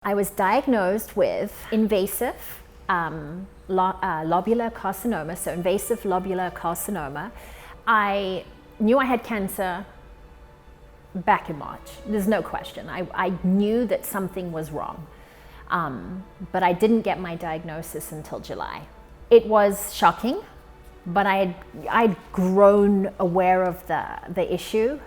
I was diagnosed with invasive lobular carcinoma, so invasive lobular carcinoma. I knew I had cancer back in March. There's no question. I knew that something was wrong, but I didn't get my diagnosis until July. It was shocking, but I'd grown aware of the issue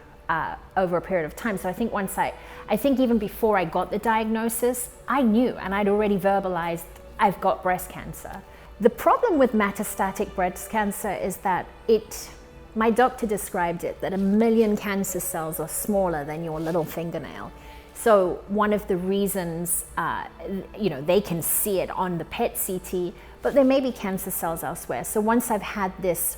over a period of time. So I think even before I got the diagnosis, I knew, and I'd already verbalized, I've got breast cancer. The problem with metastatic breast cancer is that my doctor described it, that 1 million cancer cells are smaller than your little fingernail. So one of the reasons, they can see it on the PET CT, but there may be cancer cells elsewhere. So once I've had this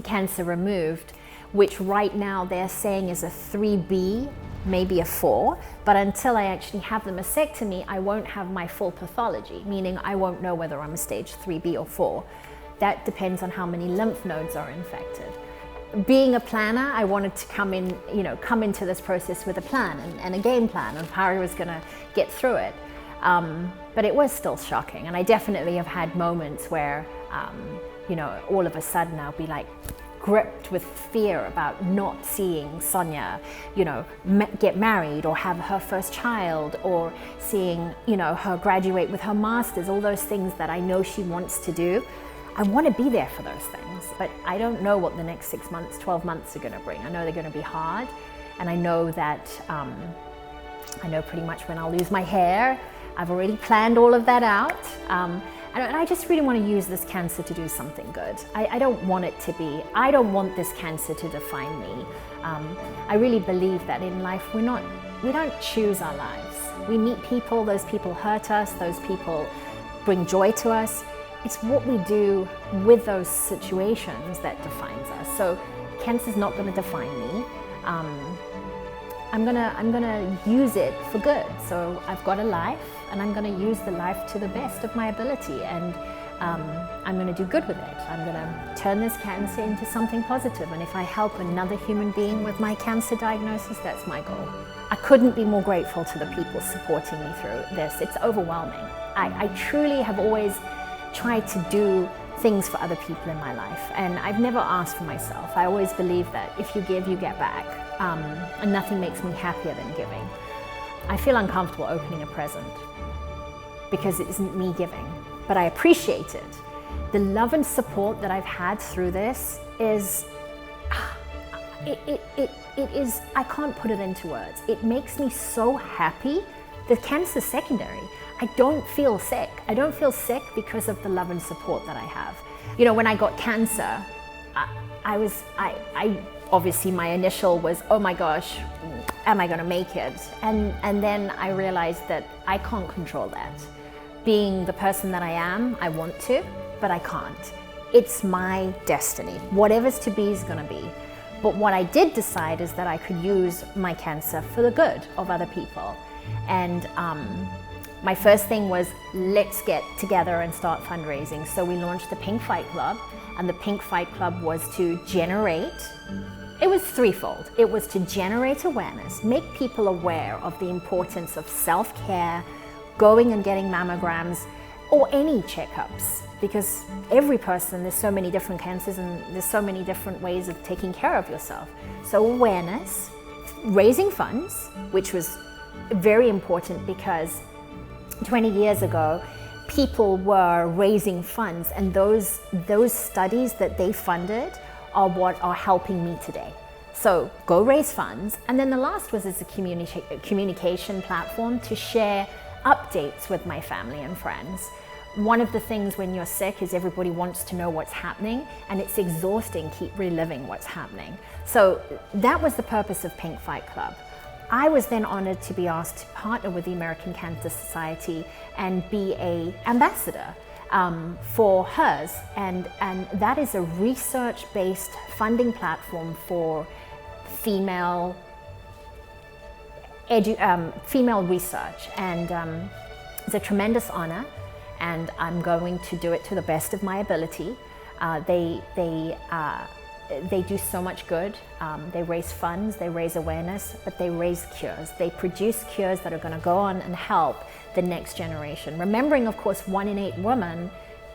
cancer removed, which right now they're saying is a 3B, maybe a 4, but until I actually have the mastectomy, I won't have my full pathology, meaning I won't know whether I'm a stage 3B or 4. That depends on how many lymph nodes are infected. Being a planner, I wanted to come into this process with a plan and a game plan of how I was going to get through it. But it was still shocking, and I definitely have had moments where, all of a sudden I'll be like gripped with fear about not seeing Sonia, get married or have her first child, or seeing, her graduate with her master's, all those things that I know she wants to do. I want to be there for those things, but I don't know what the next 6 months, 12 months are going to bring. I know they're going to be hard, and I know that, I know pretty much when I'll lose my hair. I've already planned all of that out. And I just really want to use this cancer to do something good. I don't want this cancer to define me. I really believe that in life we don't choose our lives. We meet people, those people hurt us, those people bring joy to us. It's what we do with those situations that defines us. So cancer's not going to define me. I'm gonna use it for good. So I've got a life, and I'm gonna use the life to the best of my ability, and I'm gonna do good with it. I'm gonna turn this cancer into something positive, and if I help another human being with my cancer diagnosis, that's my goal. I couldn't be more grateful to the people supporting me through this. It's overwhelming. I truly have always tried to do things for other people in my life, and I've never asked for myself. I always believe that if you give, you get back, and nothing makes me happier than giving. I feel uncomfortable opening a present because it isn't me giving, but I appreciate it. The love and support that I've had through this is, it is, I can't put it into words. It makes me so happy. The cancer's secondary. I don't feel sick. I don't feel sick because of the love and support that I have. When I got cancer, I obviously my initial was, oh my gosh, am I gonna make it? And then I realized that I can't control that. Being the person that I am, I want to, but I can't. It's my destiny. Whatever's to be is gonna be. But what I did decide is that I could use my cancer for the good of other people. And my first thing was, let's get together and start fundraising. So we launched the Pink Fight Club, and the Pink Fight Club was to generate, it was threefold. It was to generate awareness, make people aware of the importance of self-care, going and getting mammograms, or any checkups, because every person, there's so many different cancers and there's so many different ways of taking care of yourself. So awareness, raising funds, which was very important because 20 years ago, people were raising funds, and those studies that they funded are what are helping me today. So go raise funds. And then the last was as a communication platform to share updates with my family and friends. One of the things when you're sick is everybody wants to know what's happening, and it's exhausting, keep reliving what's happening. So that was the purpose of Pink Fight Club. I was then honored to be asked to partner with the American Cancer Society and be an ambassador for HERS, and that is a research-based funding platform for female research, and it's a tremendous honor, and I'm going to do it to the best of my ability. They they do so much good. They raise funds, they raise awareness, but they raise cures. They produce cures that are going to go on and help the next generation. Remembering, of course, 1 in 8 women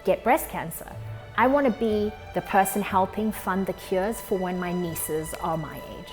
get breast cancer. I want to be the person helping fund the cures for when my nieces are my age.